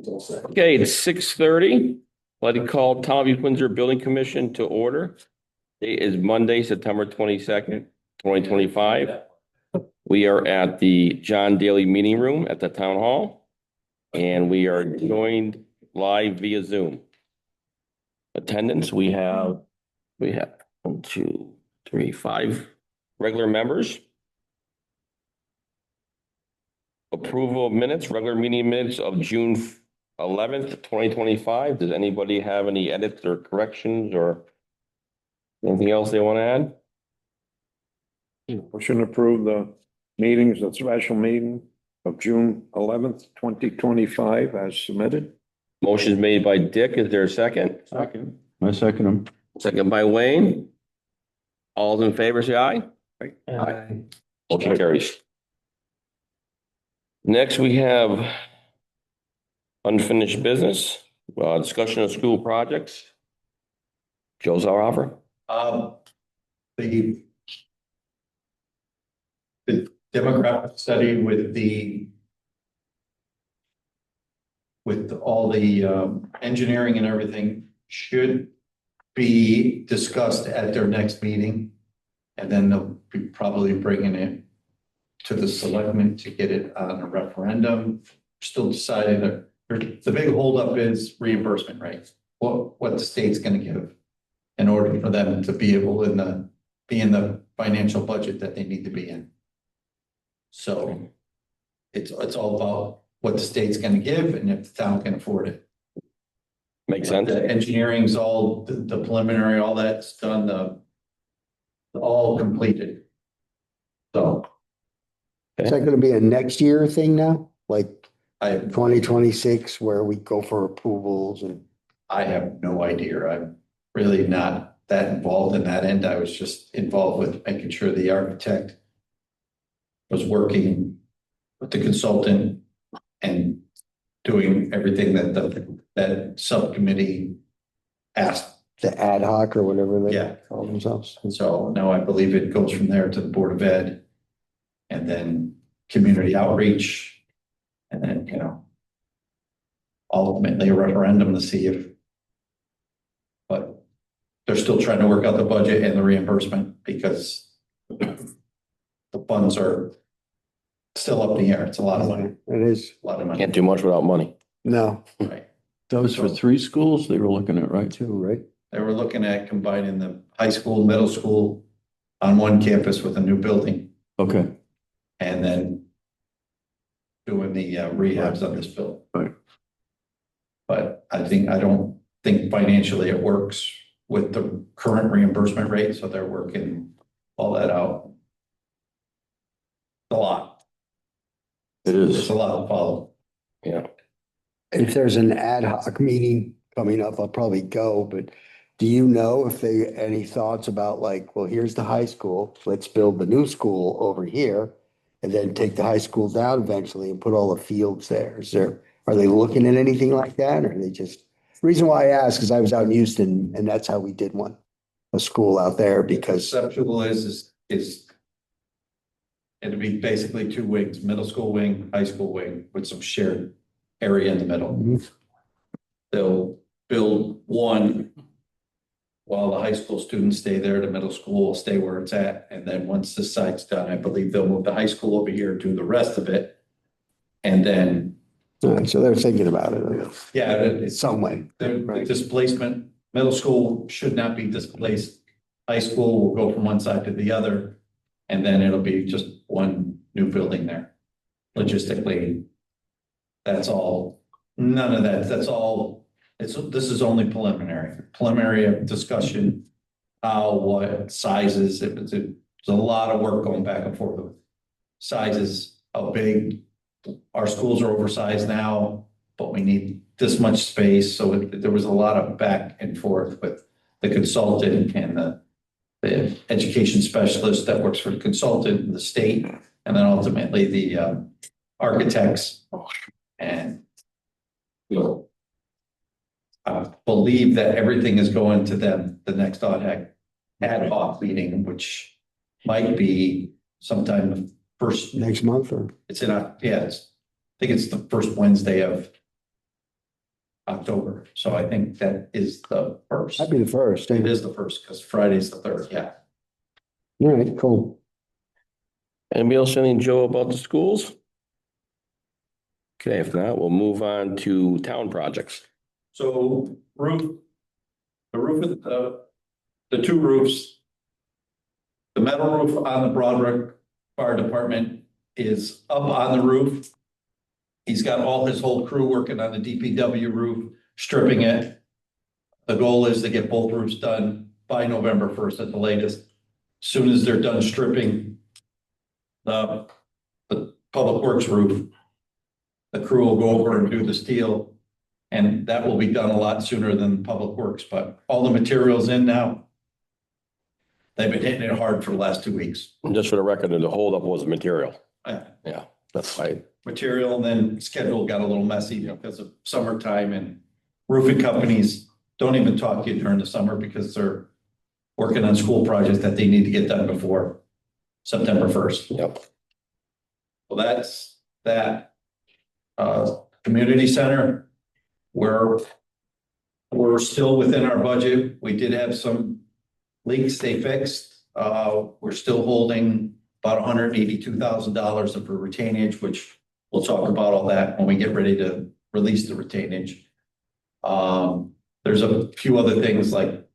Okay, it's 6:30. Let me call Town of East Windsor Building Commission to order. It is Monday, September 22nd, 2025. We are at the John Daly Meeting Room at the Town Hall, and we are joined live via Zoom. Attendance, we have 1, 2, 3, 5 regular members. Approval of minutes, regular meeting minutes of June 11th, 2025. Does anybody have any edits or corrections or anything else they want to add? Motion to approve the meetings, the special meeting of June 11th, 2025 as submitted. Motion is made by Dick. Is there a second? Second. I second them. Second by Wayne. All in favor, say aye. Aye. Motion carries. Next, we have unfinished business, discussion of school projects. Joe Zaroffer. The demographic study with all the engineering and everything should be discussed at their next meeting. And then they'll be probably bringing it to the selectmen to get it on a referendum. Still deciding that the big holdup is reimbursement rates. What the state's going to give in order for them to be able to be in the financial budget that they need to be in. So it's all about what the state's going to give and if the town can afford it. Makes sense. The engineering's all, the preliminary, all that's done, all completed. So Is that gonna be a next year thing now, like I 2026, where we go for approvals and? I have no idea. I'm really not that involved in that end. I was just involved with making sure the architect was working with the consultant and doing everything that that subcommittee asked. The ad hoc or whatever they Yeah. call themselves. So now I believe it goes from there to the Board of Ed and then community outreach. And then, ultimately a referendum to see if, but they're still trying to work out the budget and the reimbursement because the funds are still up in the air. It's a lot of money, It is, a lot of money. Can't do much without money. no, Right. That was for 3 schools they were looking at, right? two, right? They were looking at combining the high school, middle school on one campus with a new building Okay. and then doing the rehabs on this building. Right. But I don't think financially it works with the current reimbursement rate, so they're working all that out. A lot. It It's is. a lot to follow. Yeah. If there's an ad hoc meeting coming up, I'll probably go, but do you know if they, any thoughts about like, well, here's the high school, let's build the new school over here and then take the high school down eventually and put all the fields there? Are they looking at anything like that? Or are they just, reason why I ask is I was out in Houston and that's how we did one, a school out there because, Conceptual is it'd be basically 2 wings, middle school wing, high school wing with some shared area in the middle. Mhm. They'll build one while the high school students stay there, the middle school will stay where it's at. And then once this site's done, I believe they'll move the high school over here, do the rest of it. And then, so they're thinking about it, I guess, yeah, in some way. the displacement, middle school should not be displaced. High school will go from one side to the other. And then it'll be just one new building there. Logistically, that's all, none of that, that's all, this is only preliminary discussion. How, what sizes, there's a lot of work going back and forth with sizes, how big. Our schools are oversized now, but we need this much space, so there was a lot of back and forth with the consultant and the education specialist that works for the consultant and the state, and then ultimately the architects. And I believe that everything is going to them, the next ad hoc meeting, which might be sometime first, Next month or? it's in, I think it's the first Wednesday of October. So I think that is the first. That'd be the first. It is the first because Friday's the third, yeah. All right, cool. Anybody else anything, Joe, about the schools? Okay, if not, we'll move on to town projects. So the roof of the two roofs. The metal roof on the Broadwick Fire Department is up on the roof. He's got all his whole crew working on the DPW roof, stripping it. The goal is to get both roofs done by November 1st at the latest. Soon as they're done stripping the Public Works roof, the crew will go over and do the steel. And that will be done a lot sooner than Public Works, but all the materials in now. They've been hitting it hard for the last 2 weeks. And just for the record, the holdup was material. Yeah. Yeah, that's fine. Material, and then schedule got a little messy because of summertime, and roofing companies don't even talk to you during the summer because they're working on school projects that they need to get done before September 1st. Yep. Well, that's that. Community center, we're still within our budget. We did have some leaks they fixed. We're still holding about $182,000 of retainage, which we'll talk about all that when we get ready to release the retainage. There's a few other things like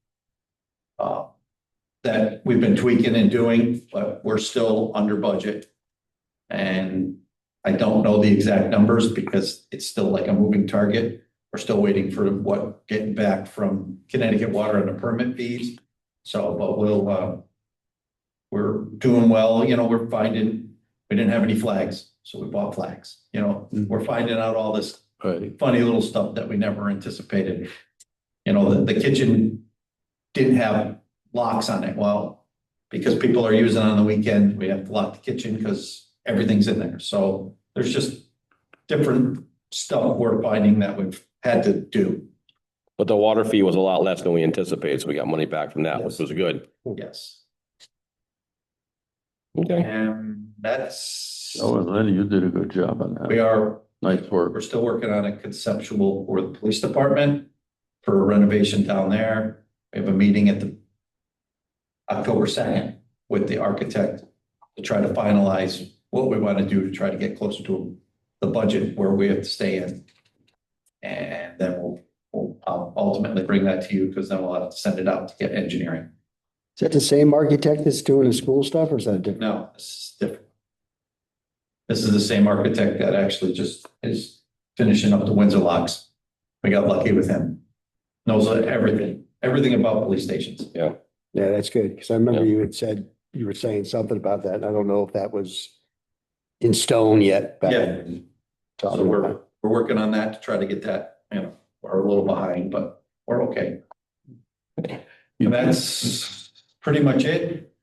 that we've been tweaking and doing, but we're still under budget. And I don't know the exact numbers because it's still like a moving target. We're still waiting for getting back from Connecticut Water and the permit fees. So, but we're doing well. You know, we're finding, we didn't have any flags, so we bought flags. You know, we're finding out all this funny little stuff that we never anticipated. You know, the kitchen didn't have locks on it. Well, because people are using it on the weekend, we have to lock the kitchen because everything's in there. So there's just different stuff we're finding that we've had to do. But the water fee was a lot less than we anticipated, so we got money back from that, which was good. Yes. Okay. And that's, Oh, and Lenny, you did a good job on we that. are, Nice work. we're still working on a conceptual for the police department for a renovation down there. We have a meeting at the October 2nd with the architect to try to finalize what we want to do to try to get closer to the budget where we have to stay in. And then we'll ultimately bring that to you because then we'll have to send it out to get engineering. Is that the same architect that's doing the school stuff or is that different? No, this is different. This is the same architect that actually just is finishing up the Windsor locks. We got lucky with him. Knows everything about police stations. Yeah, that's good. Because I remember Yeah. you had said, you were saying something about that. And I don't know if that was in stone yet. back Yeah. then. So we're working on that to try to get that, you know, we're a little behind, but we're okay. And that's pretty much it.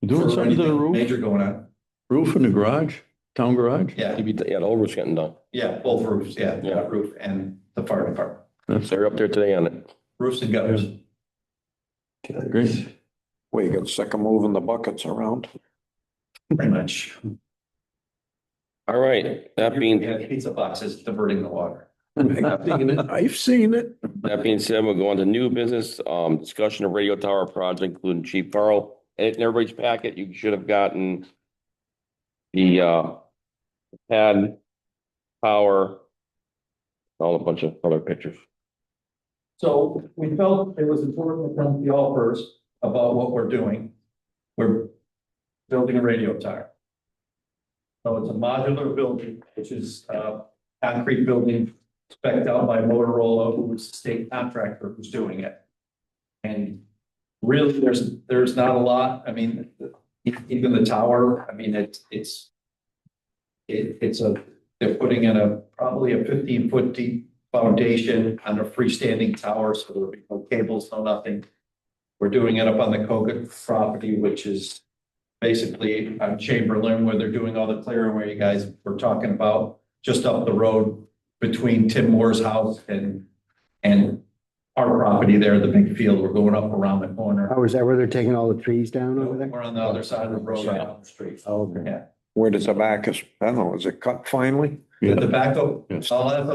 You doing for something to the anything roof? Major going on. Roof in the garage, town garage? Yeah, Yeah, the whole roof's getting done. yeah, both roofs, yeah, Yeah. that roof and the fire department. That's They're up there today on it. Roofs and gutters. great. We got sick of moving the buckets around. Pretty much. All right, that We being, have pizza boxes diverting the water. I've seen it. that being said, we'll go on to new business, discussion of radio tower project, including Chief Farrell. And in everybody's packet, you should have gotten the, pad, power, all a bunch of other pictures. So we felt it was important to come to y'all first about what we're doing. We're building a radio tower. So it's a modular building, which is a concrete building spec'd out by Motorola, who is the state contractor who's doing it. And really, there's not a lot. I mean, even the tower, I mean, they're putting in probably a 15-foot deep foundation on a freestanding tower, so there'll be no cables, no nothing. We're doing it up on the Kogut property, which is basically on Chamberlain, where they're doing all the clearing, where you guys were talking about, just up the road between Tim Moore's house and our property there, the big field. We're going up around the corner. Oh, is that where they're taking all the trees down over there? We're on the other side of the road, right down the street. Oh, okay. Yeah. Where the tobacco panel, is it cut finally? The tobacco, Yes. I'll have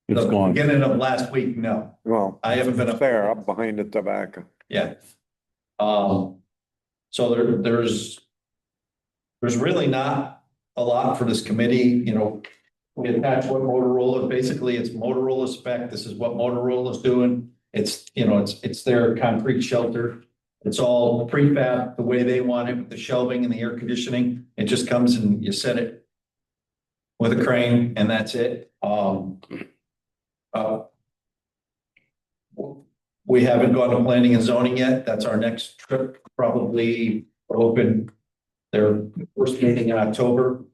It's The gone. beginning of last week, no, Well, I haven't been up there, up behind the tobacco. yeah. So there's really not a lot for this committee, you know. We attach what Motorola, basically it's Motorola spec, this is what Motorola's doing. It's, you know, it's their concrete shelter. It's all prefab the way they want it with the shelving and the air conditioning. It just comes and you set it with a crane and that's it. We haven't gone to planning and zoning yet. That's our next trip, probably open their first meeting in October.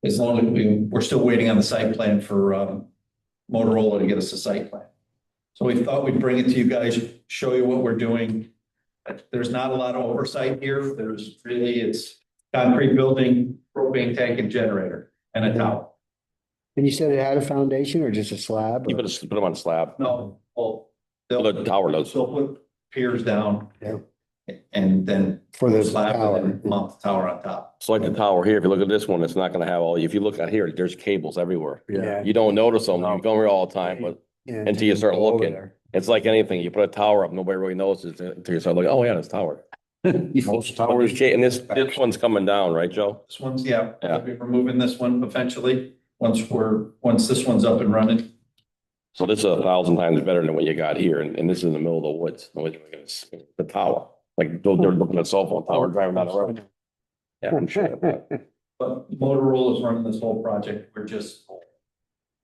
As long as we're still waiting on the site plan for Motorola to get us a site plan. So we thought we'd bring it to you guys, show you what we're doing. There's not a lot of oversight here. There's really, it's concrete building, propane tank and generator and a tower. And you said it had a foundation or just a slab? You or- put them on a slab. No, well, The tower does. they'll put piers down. Yeah. And then For the slab tower. and then mount the tower on top. It's like the tower here. If you look at this one, it's not gonna have all, if you look at here, there's cables everywhere. Yeah. You don't notice them. You go here all the time, but Yeah, until you start go over looking. there. it's like anything. You put a tower up, nobody really notices it until you start looking, oh yeah, it's a tower. Most towers. And this one's coming down, right, Joe? This one's, yeah, Yeah. we're moving this one eventually, once this one's up and running. So this is 1,000 times better than what you got here, and this is in the middle of the woods. The tower, like they're looking at a cell phone tower driving down the road. Yeah, I'm sure of that. But Motorola's running this whole project. We're just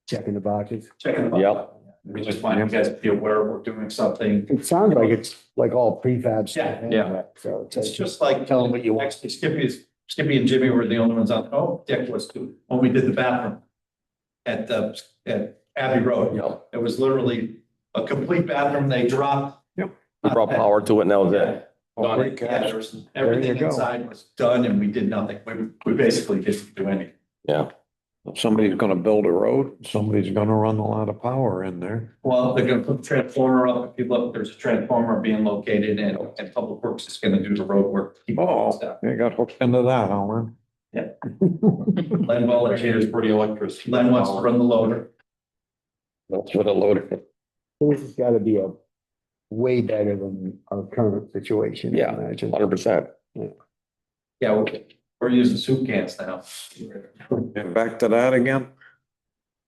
Checking the boxes. checking the Yep. box. We just want you guys to be aware we're doing something. It sounds like it's like all prefab stuff. Yeah, yeah. anyway, So It's it's just like, Tell 'em what you want. actually Skippy and Jimmy were the only ones on, Dick was too, when we did the bathroom at Abbey Road. Yeah. It was literally a complete bathroom. They dropped. Yep. We brought power to it and that was it. Well, great Yeah, catch. there was, There you everything go. inside was done and we did nothing. We basically didn't do anything. Yeah. If somebody's gonna build a road, somebody's gonna run a lot of power in there. Well, they're gonna put the transformer up. If you look, there's a transformer being located and Public Works is gonna do the road work. to keep it Oh, stuff. they got hooked into that, huh, Lynn? Len volunteers pretty electric. Len wants to run the loader. That's what a loader. This has got to be a way better than our current situation. I Yeah. imagine. 100%. Yeah, we're using soup cans now. And back to that again?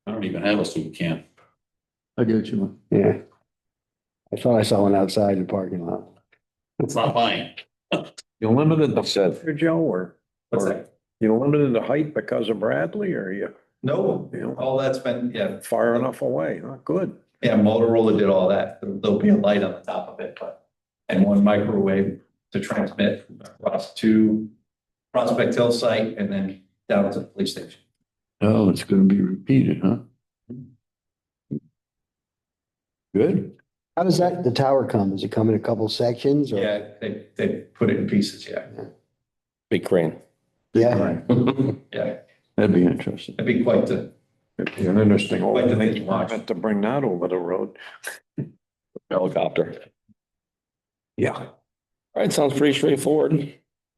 I don't even have a soup can. I get you. Yeah. I thought I saw one outside in the parking lot. It's not mine. You limited the Said- set, Joe, or What's that? you limited the height because of Bradley, or you No, You know. all that's been, yeah, far enough away? Not good. yeah, Motorola did all that. There'll be a light on the top of it, but, and one microwave to transmit across to Prospect Hill site and then down to the police station. Oh, it's gonna be repeated, huh? Good. How does the tower come? Does it come in a couple sections or? Yeah, they put it in pieces, yeah. Big crane. Yeah. Yeah, That'd be interesting. it'd be quite the, It'd be an interesting old Quite the thing thing to watch. to bring that over the road. Helicopter. Yeah. All right, sounds pretty straightforward.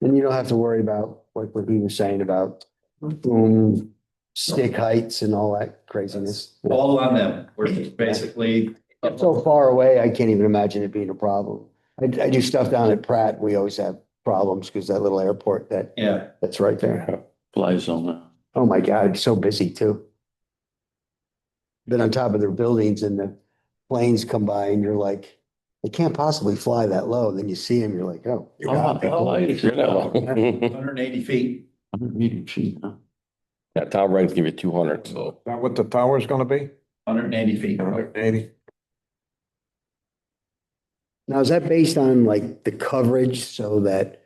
And you don't have to worry about like what he was saying about boom, stick heights and all that craziness. all on them. We're just basically. It's so far away, I can't even imagine it being a problem. I do stuff down at Pratt. We always have problems because that little airport Yeah, that's right there. Fly zone. Oh my God, it's so busy too. Been on top of their buildings and the planes come by and you're like, they can't possibly fly that low. Then you see them, you're like, oh. you're Ah, out. the lights. You're not wrong. 180 feet. 100 feet, huh? That tower ranks give you 200, so. Is that what the tower's gonna be? 180 feet. 180? Now, is that based on like the coverage so that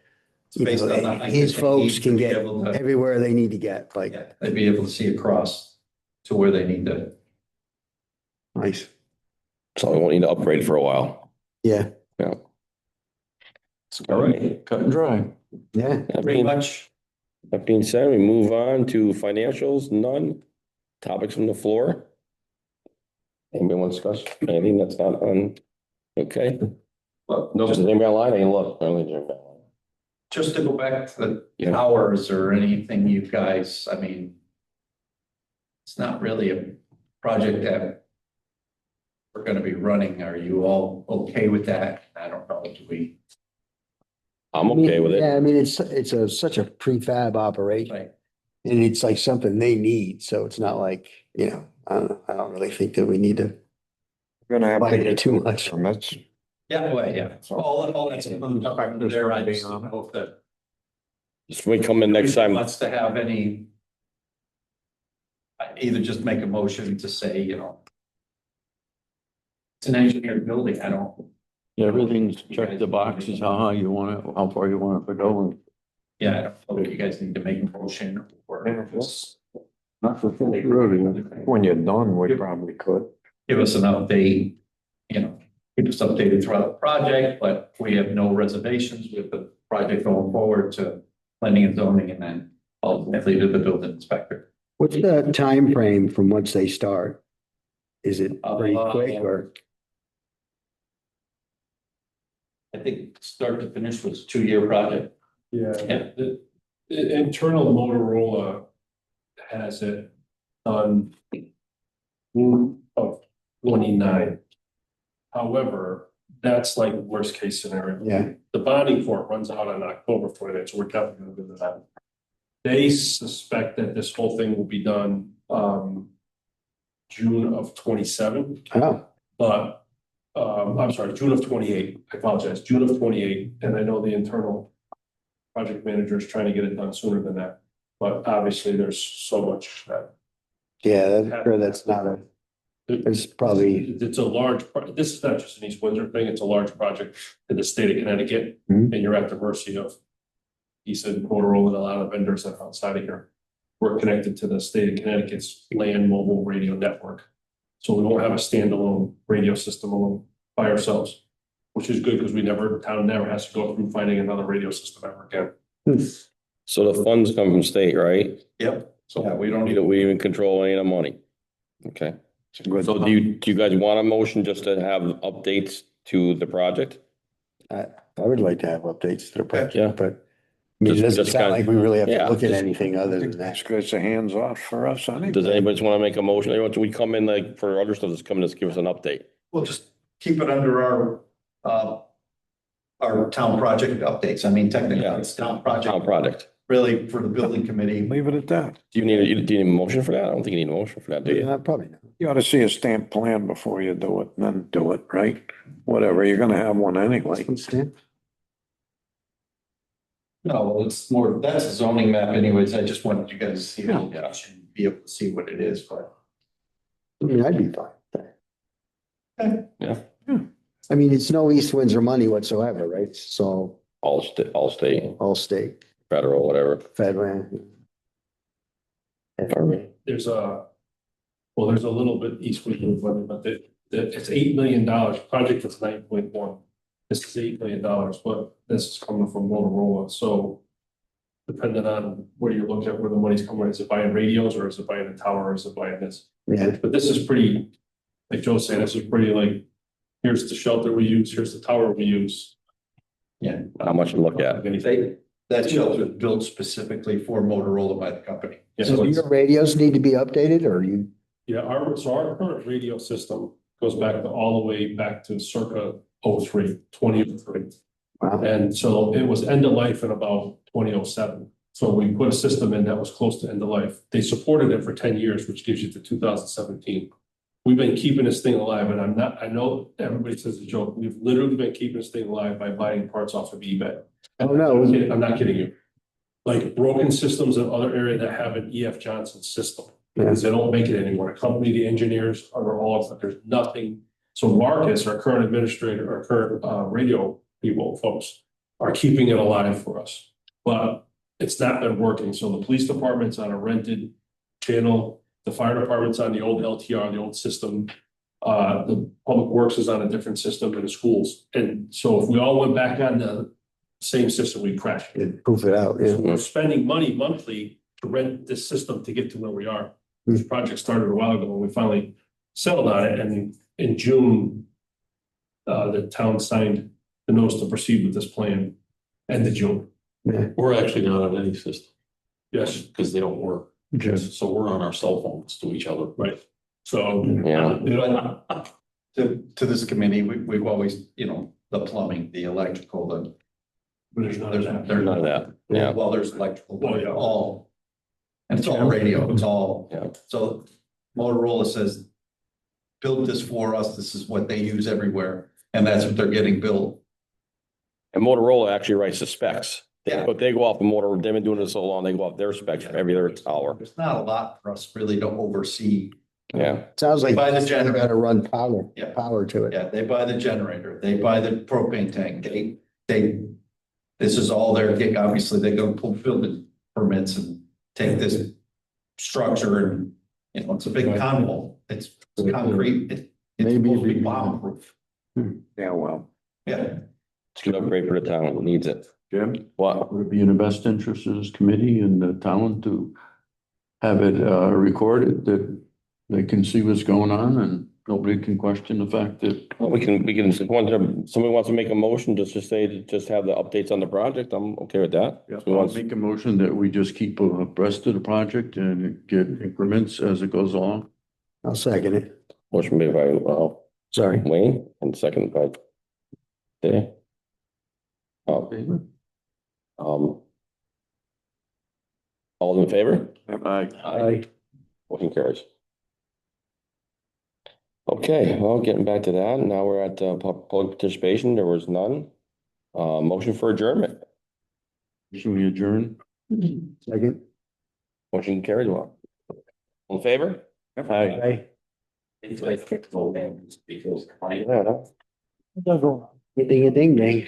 It's you based know, on the height his that they need folks to can be get able to- everywhere they need to get? Like, Yeah, they'd be able to see across to where they need to. nice. So we won't need to upgrade for a while. Yeah, Yeah. All right. Cut and dry. yeah. That Pretty being, much, that being said, we move on to financials, none. Topics from the floor. Anybody want to discuss anything that's not on? Okay. well, No, is anybody online? I can look. I only drink that one. just to go back to the Yeah. towers or anything, you guys, I mean, it's not really project that we're gonna be running. Are you all okay with that? I don't know, do we? I'm okay with it. Yeah, I mean, such a prefab operation. Like, And it's like something they need, so it's not like, I don't really think that we need to Gonna have fight to it too much. permits. yeah, well, yeah, all that's there. I just hope that Just when we come in next time, wants to have any. Either just make a motion to say, it's an engineered building, I don't, Everything's checked the boxes, how high you want it, how far you want it to go. yeah, I don't know if you guys need to make a motion or just Not for full rodeo. When you're done, we probably could. give us an update, keep us updated throughout the project, but we have no reservations with the project going forward to planning and zoning and then ultimately to the building inspector. What's the time frame from once they start? Is it pretty quick or? I think start to finish was a 2-year project. Yeah, Yeah. the internal Motorola has it on June of 29. However, that's like worst case scenario. Yeah, The bonding for it runs out on October 29th, so we're definitely gonna do that. They suspect that this whole thing will be done June of 27, oh, but I'm sorry, June of 28. I apologize, June of 28, and I know the internal project manager is trying to get it done sooner than that. But obviously, there's so much that. yeah, that's not it's probably, It's a large, this is not just an East Windsor thing, it's a large project in the state of Connecticut, Mhm. and you're at the mercy of. He said Motorola and a lot of vendors that are outside of here. We're connected to the state of Connecticut's land mobile radio network. So we won't have a standalone radio system alone by ourselves, which is good because town never has to go through finding another radio system ever again. so the funds come from state, right? Yep. So we don't We need don't, we even control any of the money. Okay, Good. so do you guys want a motion just to have updates to the project? I would like to have updates to the project, Yeah. but I mean, it Just- doesn't just sound kinda- like we really have to yeah, look at just- anything I other think than that's that. good, it's a hands off for us, anyway. Does anybody just want to make a motion? We come in like for other stuff that's coming, just give us an update. We'll just keep it under our town project updates. I mean, technically, Yeah. it's town Town project, project. really for the building committee. Leave it at that. Do you need a motion for that? I don't think you need a motion for that, do you? Probably not. You ought to see a stamp plan before you do it, and then do it, right? Whatever, you're gonna have one anyway. Stamp? No, well, it's more, that's a zoning map anyways. I just wanted you guys to see, be able to see what it is, but. I mean, I'd be fine. with that. Yeah. I mean, it's no East Windsor money whatsoever, right? So All state, all state, federal, whatever. federal. There's a little bit East Windsor money, but it's $8 million, project is 9.1. This is $8 million, but this is coming from Motorola, so. Depending on where you look at where the money's coming, is it buying radios or is it buying a tower or is it buying this? Yeah, But this is pretty, like Joe said, this is pretty like, here's the shelter we use, here's the tower we use. Yeah. How much to look at? That shelter is built specifically for Motorola by the company. Yeah, so so it's- your radios need to be updated or you, yeah, our current radio system goes back all the way back to circa 2003. wow, And so it was end of life in about 2007. So we put a system in that was close to end of life. They supported it for 10 years, which gives you to 2017. We've been keeping this thing alive, and I know everybody says it's a joke. We've literally been keeping this thing alive by buying parts off of eBay. Oh, no. I'm not kidding you. Like broken systems in other areas that have an EF Johnson system, because they don't make it anymore. The company, the engineers are all, there's nothing. So Marcus, our current administrator, our current radio people, folks, are keeping it alive for us. But it's not been working. So the police department's on a rented channel. The fire department's on the old LTR, the old system. The public works is on a different system in the schools. And so if we all went back on the same system, we'd crash. proof it out, yeah. So we're spending money monthly to rent this system to get to where we are. This project started a while ago and we finally settled on it. And in June, the town signed the notice to proceed with this plan. End of June. We're actually not on any system Yes, because they don't work. So we're on our cell phones to each other. right. So. Yeah. You know, To this committee, we've always, the plumbing, the electrical, but there's there's not. None of that, yeah. well, there's electrical, Oh, yeah. all. And it's all radio, it's all. Yeah. So Motorola says, build this for us, this is what they use everywhere, and that's what they're getting built. And Motorola actually writes the specs. Yeah. But they go off the motor, they've been doing this so long, they go off their specs for every other tower. There's not a lot for us really to oversee. Yeah. Sounds like By the you generator. gotta run power, Yeah. power to it. Yeah, they buy the generator, they buy the propane tank, this is all their gig, obviously, they go pull building permits and take this structure and, it's a big convo, it's concrete, it's Maybe supposed to be the- bomb proof. Yeah, well, Yeah, It's a good upgrade for the town, it needs it. Jim? What? Would it be in the best interest of this committee and the town to have it recorded that they can see what's going on and nobody can question the fact that Well, we can, if somebody wants to make a motion, just to say, just have the updates on the project, I'm okay with that. Yeah, Who I'll wants- make a motion that we just keep abreast of the project and get increments as it goes along. I'll second it. Motion made by, Sorry. Wayne and second by Dave. All in favor? Aye. Motion carries. Okay, well, getting back to that, now we're at public participation, there was none. Motion for adjournment, Should we adjourn? Second. motion carried well. All in favor? Aye. Yeah, Ding a ding ding.